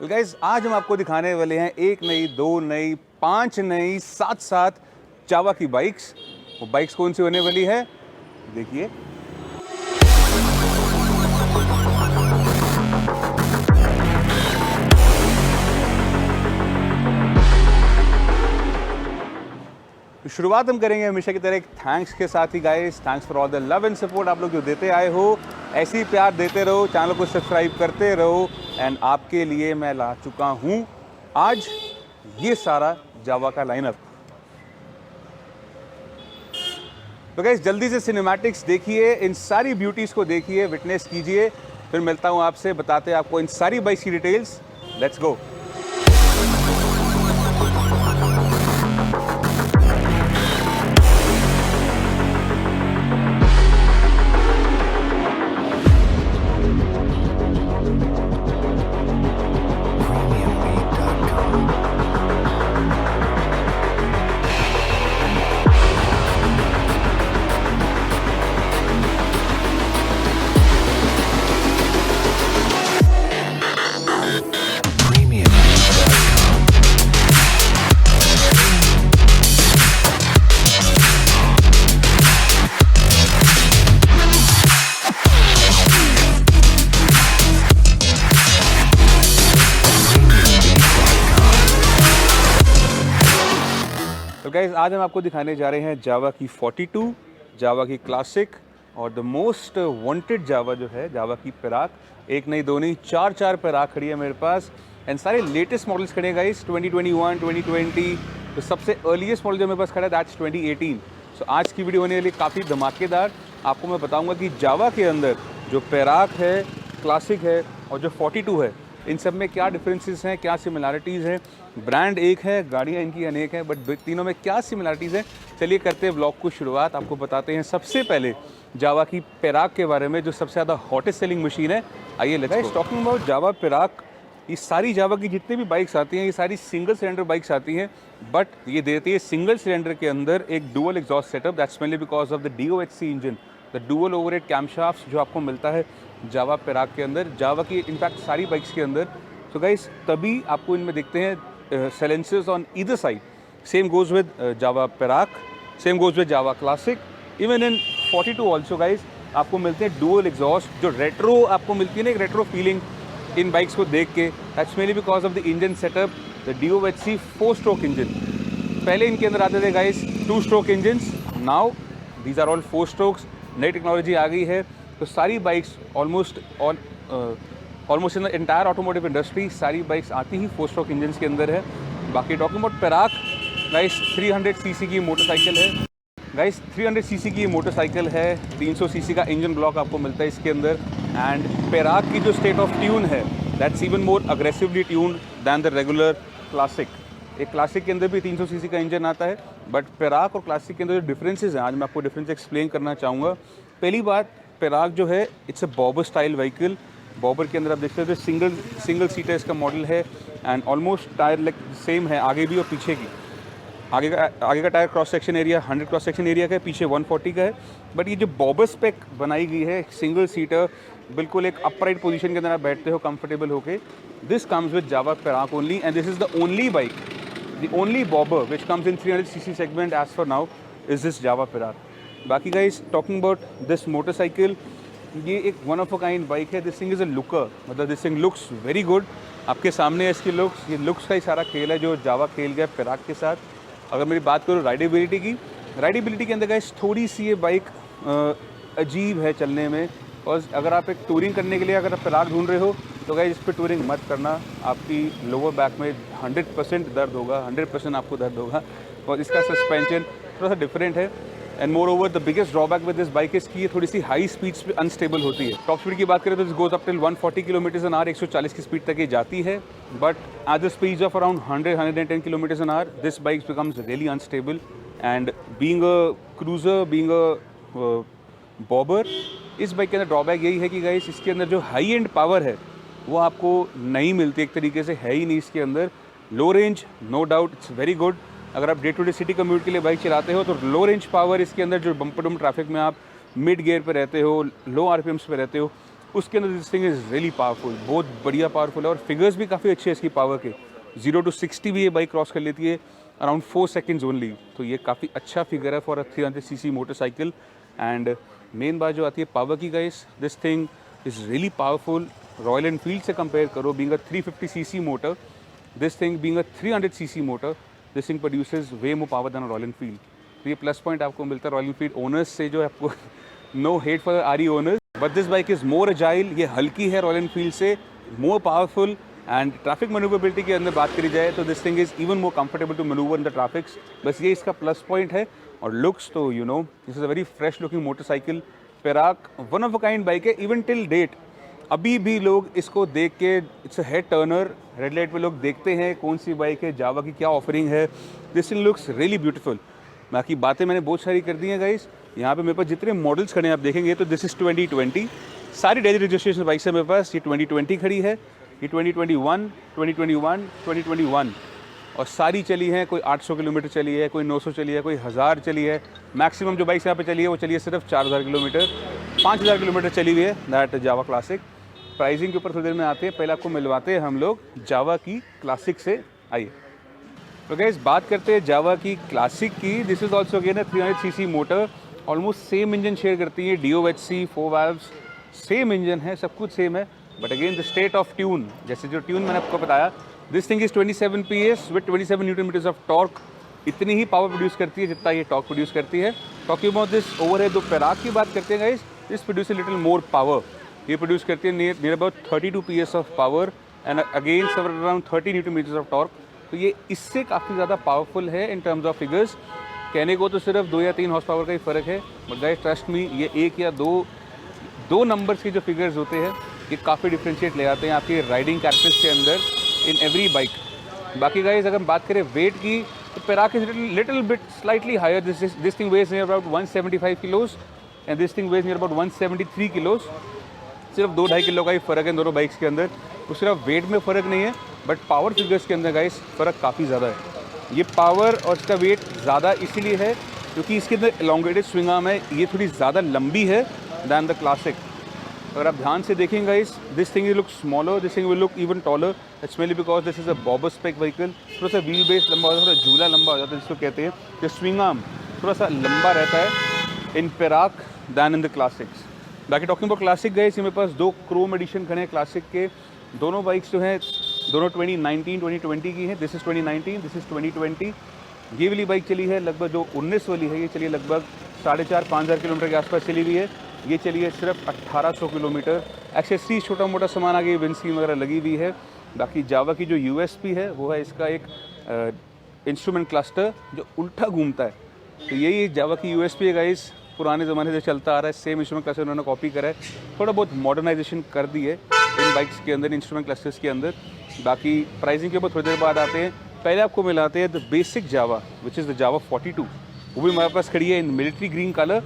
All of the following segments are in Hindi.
गाइस आज हम आपको दिखाने वाले हैं एक नई, दो नई, 5 नई, साथ साथ जावा की बाइक्स। वो बाइक्स कौन सी होने वाली है देखिए। तो शुरुआत हम करेंगे हमेशा की तरह एक थैंक्स के साथ ही guys. Thanks for all the love and support आप लोग जो देते आए हो, ऐसे ही प्यार देते रहो, चैनल को सब्सक्राइब करते रहो। एंड आपके लिए मैं ला चुका हूँ आज ये सारा जावा का लाइनअप। तो गाइस जल्दी से सिनेमैटिक्स देखिए, इन सारी ब्यूटीज़ को देखिए, विटनेस कीजिए, फिर मिलता हूँ आपसे, बताते हैं आपको इन सारी बाइक्स की डिटेल्स। Let's go. तो गाइस आज हम आपको दिखाने जा रहे हैं जावा की 42, जावा की क्लासिक और द मोस्ट वांटेड जावा जो है जावा की पेराक। एक नहीं दो नहीं, चार पेराक खड़ी है मेरे पास एंड सारे लेटेस्ट मॉडल्स खड़े हैं गाइस। 2021, 2020, तो सबसे अर्लीस्ट मॉडल जो मेरे पास खड़ा है दैट्स 2018। सो आज की वीडियो होने वाली काफ़ी धमाकेदार। आपको मैं बताऊँगा कि जावा के अंदर जो पेराक है, क्लासिक है और जो 42 है, इन सब में क्या डिफरेंसेस हैं, क्या सिमिलैरिटीज़ हैं। ब्रांड एक है, गाड़ियाँ इनकी अनेक हैं, बट तीनों में क्या सिमिलैरिटीज़ हैं। चलिए करते हैं व्लॉग को शुरुआत। आपको बताते हैं सबसे पहले जावा की पेराक के बारे में, जो सबसे ज़्यादा हॉटेस्ट सेलिंग मशीन है। आइए let's go. Talking about Java पेराक, ये सारी जावा की जितनी भी बाइक्स आती हैं, ये सारी सिंगल सिलेंडर बाइक्स आती हैं, बट ये देती है सिंगल सिलेंडर के अंदर एक dual exhaust setup. That's mainly because of the DOHC engine, the dual overhead camshaft जो आपको मिलता है जावा पेराक के अंदर, जावा की इनफैक्ट सारी बाइक्स के अंदर। सो गाइस तभी आपको इनमें देखते हैं silencers on either side. Same goes with Java Perak, same goes with Java Classic. Even in 42 also guys आपको मिलते हैं dual exhaust, जो retro आपको मिलती है ना, एक retro feeling इन बाइक्स को देख के। That's mainly because of the engine setup, the DOHC 4-stroke engine. पहले इनके अंदर आते थे guys 2-stroke engines, now these are all 4 strokes. नई टेक्नोलॉजी आ गई है, तो सारी bikes almost in the entire automotive industry सारी बाइक्स आती ही 4-स्ट्रोक इंजन के अंदर है। बाकी टॉकिंग अबाउट पेराक गाइस, 300 सीसी की मोटरसाइकिल है गाइस, 300 सीसी की मोटरसाइकिल है, 300 सीसी का इंजन ब्लॉक आपको मिलता है इसके अंदर। एंड पेराक की जो स्टेट ऑफ ट्यून है that's even more aggressively tuned than the regular classic. एक क्लासिक के अंदर भी 300 सीसी का इंजन आता है, बट पेराक और क्लासिक के अंदर जो डिफरेंसेस हैं आज मैं आपको डिफरेंस एक्सप्लेन करना चाहूँगा। पहली बात, पेराक जो है it's a bobber style vehicle. Bobber के अंदर आप देखते हो सिंगल सीटर इसका मॉडल है and almost tyre like same है आगे भी और पीछे की। आगे का tyre cross section area 100 cross section area का है, पीछे 140 का है। बट ये जो बॉबर स्पेक बनाई गई है, सिंगल सीटर, बिल्कुल एक अपराइट पोजीशन के अंदर आप बैठते हो कंफर्टेबल होके। This comes with Jawa Perak only and this is the only bike, the only bobber which comes in 300 CC segment as for now is this Jawa Perak. बाकी guys talking about this motorcycle, ये एक one of a kind bike है। This thing is a looker, मतलब this thing looks very good. आपके सामने है इसकी लुक्स, ये लुक्स का ही सारा खेल है जो जावा खेल गया पेराक के साथ। अगर मेरी बात करूँ राइडेबिलिटी की, राइडेबिलिटी के अंदर गाइस थोड़ी सी ये बाइक अजीब है चलने में। और अगर आप एक टूरिंग करने के लिए अगर आप पेराक ढूंढ रहे हो तो गाइस इस पर टूरिंग मत करना, आपकी लोअर बैक में 100% दर्द होगा, 100% आपको दर्द होगा। और इसका सस्पेंशन थोड़ा सा डिफरेंट है। And more over the biggest drawback with this bike is कि ये थोड़ी सी हाई स्पीड्स पे अनस्टेबल होती है। टॉप स्पीड की बात करें तो this goes up till 140 km/h, 140 की स्पीड तक ये जाती है। But at the speeds of around 100-110 km/h this bike becomes really unstable. And being a cruiser, being a bobber, इस बाइक के अंदर ड्रॉबैक यही है कि गाइस इसके अंदर जो हाई एंड पावर है वो आपको नहीं मिलती, एक तरीके से है ही नहीं इसके अंदर। Low range no doubt it's very good. अगर आप day to day city commute के लिए बाइक चलाते हो तो लो रेंज पावर इसके अंदर, जो बम्पर डम ट्रैफिक में आप मिड गियर पे रहते हो, लो RPMs पे रहते हो, उसके अंदर this thing is really powerful, बहुत बढ़िया पावरफुल है और फिगर्स भी काफ़ी अच्छे हैं इसकी पावर के। 0 to 60 भी ये बाइक क्रॉस कर लेती है अराउंड 4 सेकेंड्स ओनली, तो ये काफ़ी अच्छा फिगर है for a 300 cc motorcycle. And main बात जो आती है पावर की guys, this thing is really powerful. Royal Enfield से कंपेयर करो, being a 350 cc motor, this thing being a 300 cc motor, this thing produces way more power than Royal Enfield. तो ये प्लस पॉइंट आपको मिलता है रॉयल एनफील्ड ओनर्स से, जो है आपको no hate for R E owners, but this bike is more agile. ये हल्की है रॉयल एनफील्ड से, more powerful. And traffic manoeuvrability के अंदर बात करी जाए तो this thing is even more comfortable to manoeuvre in the traffics, बस ये इसका प्लस पॉइंट है। और लुक्स तो you know this is a very fresh looking motorcycle. Perak one of a kind bike है, इवन टिल डेट अभी भी लोग इसको देख के, it's a head Turner. Red light पे लोग देखते हैं कौन सी बाइक है, जावा की क्या ऑफरिंग है। This thing looks really beautiful. बाकी बातें मैंने बहुत सारी कर दी हैं गाइस। यहाँ पे मेरे पास जितने मॉडल्स खड़े हैं आप देखेंगे तो दिस इज़ 2020, सारी डेली रजिस्ट्रेशन बाइक्स है मेरे पास। ये 2020 खड़ी है, ये 2021, 2021, 2021 और सारी चली हैं। कोई 800 किलोमीटर चली है, कोई 900 चली है, कोई 1000 चली है। मैक्सिमम जो बाइक्स यहाँ पे चली है वो चली है सिर्फ 4000 किलोमीटर, 5000 किलोमीटर चली हुई है दैट जावा क्लासिक। प्राइसिंग के ऊपर थोड़ी देर में आते हैं, पहले आपको मिलवाते हैं हम लोग जावा की क्लासिक से। आइए तो गाइस बात करते हैं जावा की क्लासिक की। This is also again 300 cc motor, almost same engine share करती है, DOHC 4 वाल्व्स, सेम इंजन है, सब कुछ सेम है। But again the state of tune, जैसे जो ट्यून मैंने आपको बताया, this thing is 27 PS with 27 newton metres of torque. इतनी ही पावर प्रोड्यूस करती है जितना ये टॉर्क प्रोड्यूस करती है। टॉकिंग अबाउट दिस ओवरहेड, दो पेराक की बात करते हैं guys, this produce little more power. ये प्रोड्यूस करती है near about 32 PS of power and again around 30 newton metres of torque. तो ये इससे काफ़ी ज़्यादा पावरफुल है इन टर्म्स ऑफ फिगर्स। कहने को तो सिर्फ 2 या 3 हॉर्स पावर का ही फ़र्क है, बट गाइस ट्रस्ट मी, ये 1 या 2 नंबर्स के जो फिगर्स होते हैं ये काफ़ी डिफ्रेंशिएट ले आते हैं आपकी राइडिंग कैरेक्टर्स के अंदर इन एवरी बाइक। बाकी गाइस अगर हम बात करें वेट की तो Perak is little bit slightly higher. This thing weighs near about 175 kilos and this thing weighs near about 173 kilos. सिर्फ 2-2.5 किलो का ही फ़र्क है दोनों बाइक्स के अंदर। तो सिर्फ वेट में फ़र्क नहीं है बट पावर फिगर्स के अंदर गाइस फ़र्क काफ़ी ज़्यादा है। ये पावर और इसका वेट ज़्यादा इसीलिए है क्योंकि इसके अंदर एलोंगेटेड स्विंग आर्म है, ये थोड़ी ज़्यादा लंबी है दैन द क्लासिक। अगर आप ध्यान से देखेंगे guys, this thing will look smaller, this thing will look even taller. It's mainly because this is a bobber spec vehicle. थोड़ा सा व्हील बेस लंबा हो जाता है, थोड़ा झूला लंबा हो जाता है जिसको कहते हैं। जो स्विंग आर्म थोड़ा सा लंबा रहता है in Perak than in the classics. बाकी टॉकिंग अबाउट क्लासिक गाइस, मेरे पास 2 क्रोम एडिशन खड़े हैं क्लासिक के। दोनों बाइक्स जो हैं दोनों 2019-2020 की हैं। This is 2019, this is 2020। ये वाली बाइक चली है लगभग, जो 19 वाली है ये चली है लगभग 4,500-5,000 किलोमीटर के आसपास चली हुई है। ये चली है सिर्फ 1800 किलोमीटर। एक्सेसरीज छोटा मोटा सामान आ गई, विंडस्क्रीन वगैरह लगी हुई है। बाकी जावा की जो USP है वो है इसका एक इंस्ट्रूमेंट क्लस्टर जो उल्टा घूमता है। तो यही जावा की USP है गाइस, पुराने ज़माने से चलता आ रहा है। सेम इंस्ट्रूमेंट क्लस्टर उन्होंने कॉपी करा है, थोड़ा बहुत मॉडर्नाइजेशन कर दी है इन बाइक्स के अंदर, इंस्ट्रूमेंट क्लस्टर्स के अंदर। बाकी प्राइसिंग के ऊपर थोड़ी देर बाद आते हैं। पहले आपको मिलाते हैं the basic Java which is the Jawa 42। वो भी हमारे पास खड़ी है इन मिलिट्री ग्रीन कलर।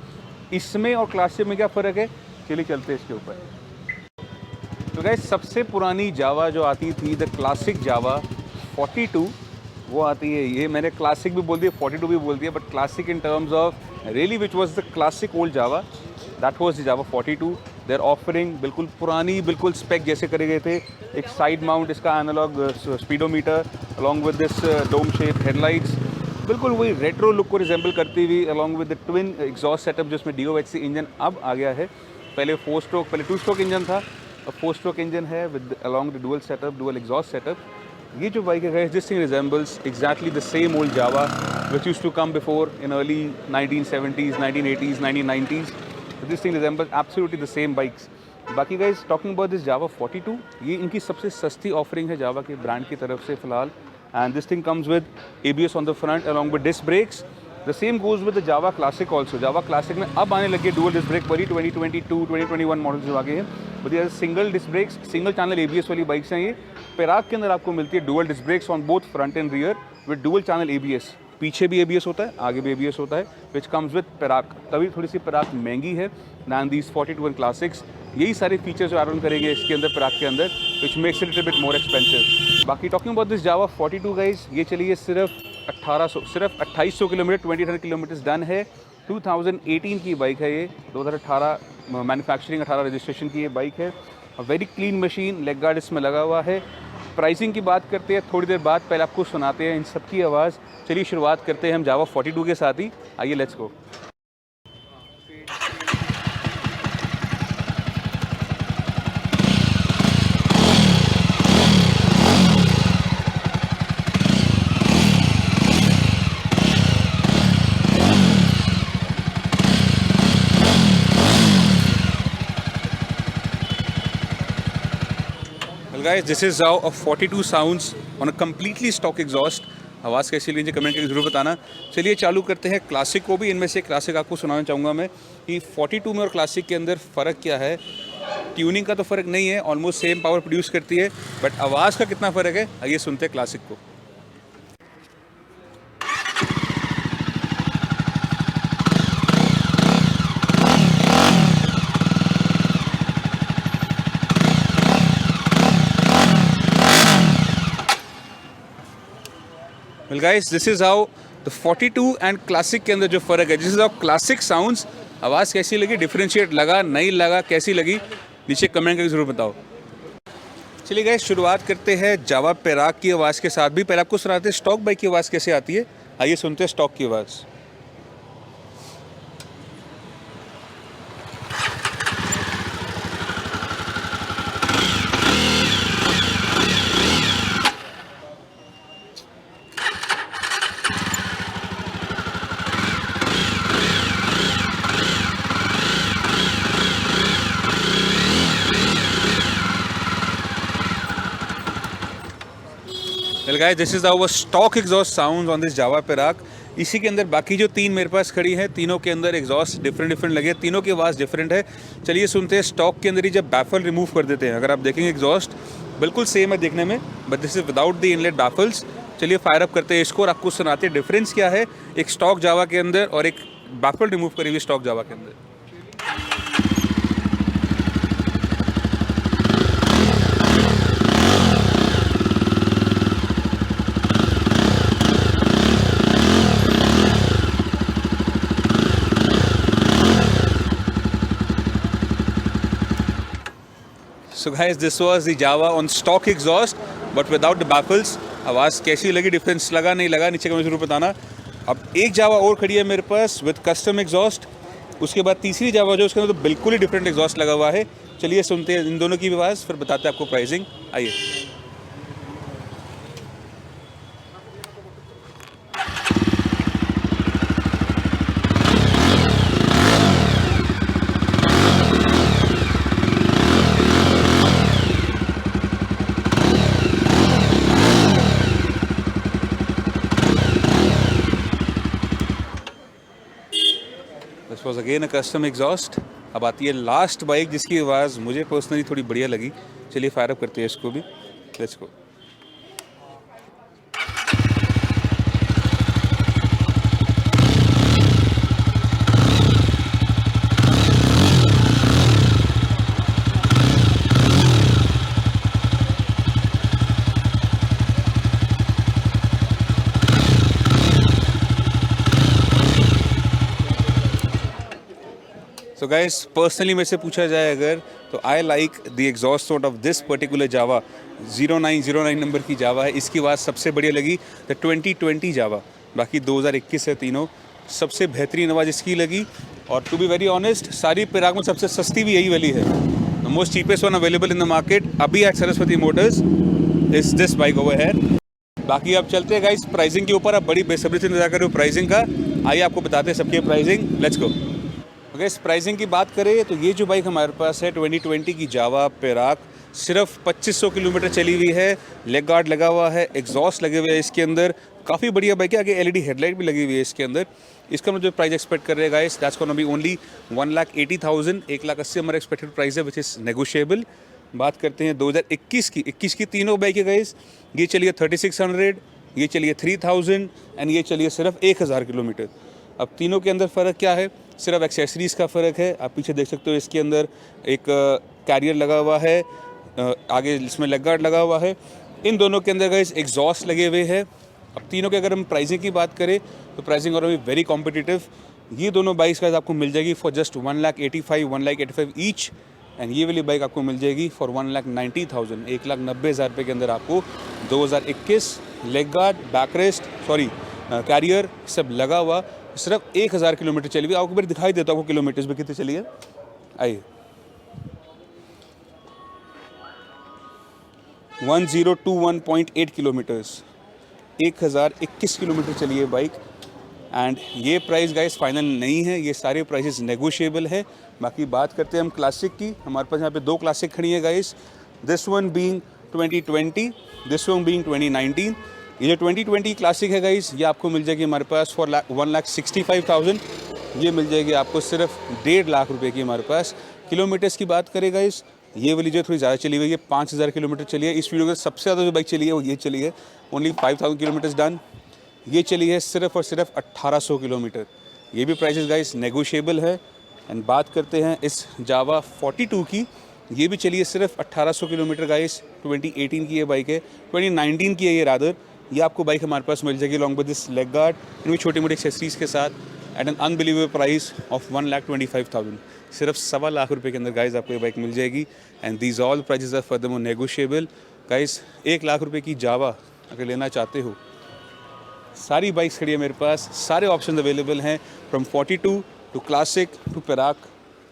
इसमें और क्लासिक में क्या फ़र्क है, चलिए चलते हैं इसके ऊपर। तो गाइस सबसे पुरानी जावा जो आती थी द क्लासिक जावा 42, वो आती है ये। मैंने क्लासिक भी बोल दिया, 42 भी बोल दिया, but classic in terms of really which was the classic old Jawa, that was the Jawa 42। Their offering बिल्कुल पुरानी, बिल्कुल स्पेक जैसे करे गए थे। एक साइड माउंट इसका analog speedometer along with this dome shape headlights, बिल्कुल वही रेट्रो लुक को रिजेंबल करती हुई, along with the twin exhaust setup जिसमें DOHC इंजन अब आ गया है। पहले 4 स्ट्रोक, पहले 2 स्ट्रोक इंजन था, अब 4 स्ट्रोक इंजन है with along the dual setup, dual exhaust setup. ये जो बाइक है this thing resembles exactly the same old Jawa which used to come before in early 1970s, 1980s, 1990s। This thing resembles absolutely the same bikes. बाकी guys talking about this Jawa 42, ये इनकी सबसे सस्ती ऑफरिंग है जावा के ब्रांड की तरफ से फ़िलहाल। And this thing comes with ABS on the front along with disc brakes. The same goes with the Java Classic also. Java Classic में अब आने लगे dual disc brake वाली 2022, 2021 मॉडल जो आगे हैं। but ये single disc brakes, single channel ABS वाली बाइक्स हैं ये। पेराक के अंदर आपको मिलती है dual disc brakes on both front and rear with dual channel ABS। पीछे भी ABS होता है, आगे भी ABS होता है, विच कम्स विद पेराक। तभी थोड़ी सी पेराक महंगी है दैन दीज 42 एंड क्लासिक्स। यही सारे फीचर्स जो ऐड ऑन करेंगे इसके अंदर पेराक के अंदर, which makes it little bit more expensive. बाकी talking about this Jawa 42 guys, ये चलिए सिर्फ 2800 किलोमीटर, 2800 किलोमीटर डन है। 2018 की बाइक है ये, 2018 मैन्युफैक्चरिंग 18 रजिस्ट्रेशन की ये बाइक है। Very clean machine, leg guard इसमें लगा हुआ है। प्राइसिंग की बात करते हैं थोड़ी देर बाद, पहले आपको सुनाते हैं इन सब की आवाज़। चलिए शुरुआत करते हैं हम जावा 42 के साथ ही। आइए let's go. Guys, this is how a 42 sounds on a completely stock exhaust। आवाज़ कैसी लगी कमेंट करके ज़रूर बताना। चलिए चालू करते हैं क्लासिक को भी। इनमें से क्लासिक आपको सुनाना चाहूँगा मैं कि 42 में और क्लासिक के अंदर फ़र्क क्या है। ट्यूनिंग का तो फ़र्क नहीं है, ऑलमोस्ट सेम पावर प्रोड्यूस करती है, बट आवाज़ का कितना फ़र्क है आइए सुनते हैं क्लासिक को। Well guys, this is how the 42 and classic के अंदर जो फ़र्क है, this is how classic sounds. आवाज़ कैसी लगी, डिफरेंशिएट लगा नहीं लगा, कैसी लगी नीचे कमेंट करके ज़रूर बताओ। चलिए गाइस शुरुआत करते हैं जावा पेराक की आवाज़ के साथ भी। पहले आपको सुनाते हैं स्टॉक बाइक की आवाज़ कैसे आती है, आइए सुनते हैं स्टॉक की आवाज़। Well guys, this is our stock exhaust sounds on this Java Perak। इसी के अंदर बाकी जो तीन मेरे पास खड़ी हैं, तीनों के अंदर एग्जॉस्ट डिफरेंट लगे, तीनों की आवाज़ डिफरेंट है। चलिए सुनते हैं स्टॉक के अंदर ही जब बैफल रिमूव कर देते हैं। अगर आप देखेंगे एग्जॉस्ट बिल्कुल सेम है देखने में, but this is without the inlet baffles. चलिए फायर अप करते हैं इसको और आपको सुनाते हैं डिफरेंस क्या है एक स्टॉक जावा के अंदर और एक बैफल रिमूव करी हुई स्टॉक जावा के अंदर। So guys, this was the Java on stock exhaust but without the baffles। आवाज़ कैसी लगी, डिफरेंस लगा नहीं लगा नीचे कमेंट जरूर बताना। अब एक जावा और खड़ी है मेरे पास विद कस्टम एग्जॉस्ट। उसके बाद तीसरी जावा जो उसके अंदर तो बिल्कुल ही डिफरेंट एग्जॉस्ट लगा हुआ है। चलिए सुनते हैं इन दोनों की आवाज़, फिर बताते हैं आपको प्राइसिंग। आइए। This was again a custom exhaust. अब आती है लास्ट बाइक जिसकी आवाज़ मुझे पर्सनली थोड़ी बढ़िया लगी। चलिए फायर अप करते हैं इसको भी, let's go. So guys, personally मेरे से पूछा जाए अगर तो I like the exhaust sound of this particular Java. 0909 number की जावा है, इसकी आवाज़ सबसे बढ़िया लगी द 2020 जावा। बाकी 2021 है तीनों, सबसे बेहतरीन आवाज़ इसकी लगी। और टू बी वेरी ऑनेस्ट सारी पेराक में सबसे सस्ती भी यही वाली है। The most cheapest one available in the market अभी at Saraswati Motors is this bike over है। बाकी आप चलते हैं गाइस प्राइसिंग के ऊपर। आप बड़ी बेसब्री से इंतजार करो प्राइसिंग का, आइए आपको बताते हैं सबकी प्राइसिंग, लेट्स गो। अगर इस प्राइसिंग की बात करें तो ये जो बाइक हमारे पास है 2020 की जावा पेराक, सिर्फ 2500 किलोमीटर चली हुई है। लेग गार्ड लगा हुआ है, एग्जॉस्ट लगे हुए हैं इसके अंदर, काफ़ी बढ़िया बाइक है। आगे एलईडी हेडलाइट भी लगी हुई है इसके अंदर। इसका मुझे प्राइस एक्सपेक्ट कर रहे हैं guys, that's gonna be only 1,80,000। 1,80,000 हमारा एक्सपेक्टेड प्राइस है विच इज़ नेगोशिएबल। बात करते हैं 2021 की। 21 की तीनों बाइक है गाइस। ये चलिए 3600, ये चलिए 3000 एंड ये चलिए सिर्फ 1000 किलोमीटर। अब तीनों के अंदर फ़र्क क्या है, सिर्फ एक्सेसरीज़ का फ़र्क है। आप पीछे देख सकते हो इसके अंदर एक कैरियर लगा हुआ है, आगे इसमें लेग गार्ड लगा हुआ है। इन दोनों के अंदर गाइस एग्जॉस्ट लगे हुए हैं। अब तीनों के अगर हम प्राइसिंग की बात करें तो प्राइसिंग और भी वेरी कॉम्पिटिटिव। ये दोनों बाइक्स गाइस आपको मिल जाएगी फॉर जस्ट 1,85,000 1,85,000 ईच। एंड ये वाली बाइक आपको मिल जाएगी फॉर 1,90,000 1,90,000 रुपये के अंदर आपको 2021 leg guard, back rest, sorry carrier सब लगा हुआ, सिर्फ 1,000 किलोमीटर चली हुई। आपको फिर दिखाई देता हूँ आपको किलोमीटर्स भी कितनी चली है। आइए 1021.8 किलोमीटर्स, 1,021 किलोमीटर चली है बाइक। एंड ये प्राइस गाइस फाइनल नहीं है, ये सारे प्राइसेस नेगोशिएबल है। बाकी बात करते हैं हम क्लासिक की। हमारे पास यहाँ पे 2 क्लासिक खड़ी है guys, this one being 2020, this one being 2019। ये जो 2020 क्लासिक है गाइस, ये आपको मिल जाएगी हमारे पास फॉर 1,65,000। ये मिल जाएगी आपको सिर्फ 1.5 लाख रुपए की हमारे पास। किलोमीटर्स की बात करें गाइस, ये वाली जो थोड़ी ज़्यादा चली हुई है, 5,000 किलोमीटर चली है। इस वीडियो में सबसे ज़्यादा जो बाइक चली है वो ये चली है, ओनली 5,000 किलोमीटर्स डन। ये चली है सिर्फ और सिर्फ 1,800 किलोमीटर। ये भी प्राइसेस गाइस नेगोशिएबल है। एंड बात करते हैं इस जावा 42 की, ये भी चली है सिर्फ 1,800 किलोमीटर गाइस। 2018 की ये बाइक है, 2019 की है ये रादर। ये आपको बाइक हमारे पास मिल जाएगी long with this leg guard, इनमें छोटी मोटी एक्सेसरीज के साथ at an unbelievable price of 1,25,000। सिर्फ 1.25 लाख रुपये के अंदर गाइस आपको ये बाइक मिल जाएगी। And these all prices are furthermore negotiable guys. 1 lakh रुपये की जावा अगर लेना चाहते हो, सारी बाइक्स खड़ी है मेरे पास, सारे ऑप्शन अवेलेबल हैं from 42 to classic to Perak.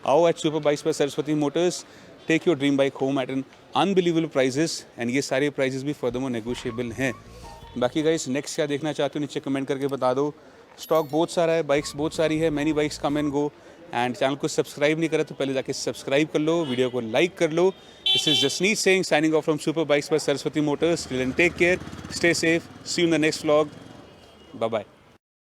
आओ एट सुपर बाइक्स पर Saraswati Motors, take your dream bike home at an unbelievable prices. And ये सारे प्राइजेस भी फर्दरमोर नेगोशिएबल हैं। बाकी गाइस नेक्स्ट क्या देखना चाहते हो नीचे कमेंट करके बता दो। स्टॉक बहुत सारा है, बाइक्स बहुत सारी है, many bikes come and go. And channel को सब्सक्राइब नहीं करा तो पहले जाके सब्सक्राइब कर लो, वीडियो को लाइक कर लो। This is Jasneet Singh signing off from super bikes पर Saraswati Motors. Take care, stay safe, see you in the next vlog, bye bye.